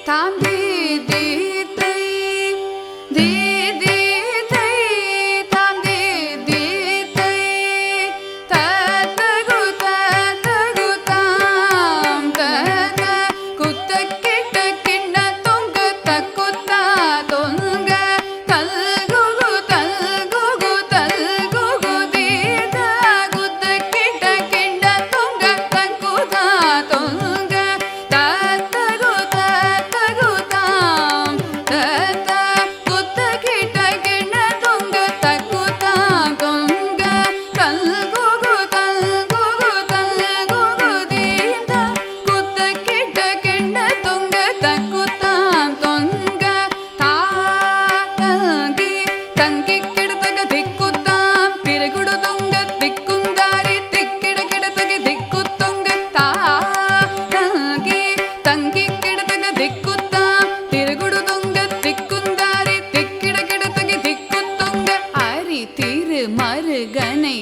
தாம் தி தி தை தி தி தை தாம் தி தி தை ததகு ததகு தாம் தத குத்த கிட்ட கிண்ண தொங்க தக்குத்தா தொங்க தல்குகு தல்குகு தல்குகு தீத குத்த கிட்ட கிண்ண தொங்க தக்குத்தா தொங்க ததகு ததகு தாம் தத குத்த கிட்ட கிண்ண தொங்க தக்குத்தா தொங்க தல்குகு தல்குகு தல்குகு தீத குத்த கிட்ட கிண்ண தொங்க தக்குத்தா தொங்க தாங்கி தங்கி கிடத்தக திக்குத்தாம் திரைகுடு தொங்க திக்குந்தாரி திக்கிட கிடத்தக திக்குத்தொங்க தாங்கி தங்கி கிடத்தக திக்குத்தாம் திரைகுடு தொங்க திக்குந்தாரி திக்கிட கிடத்தக திக்குத்தொங்க அரி திரு மருகனை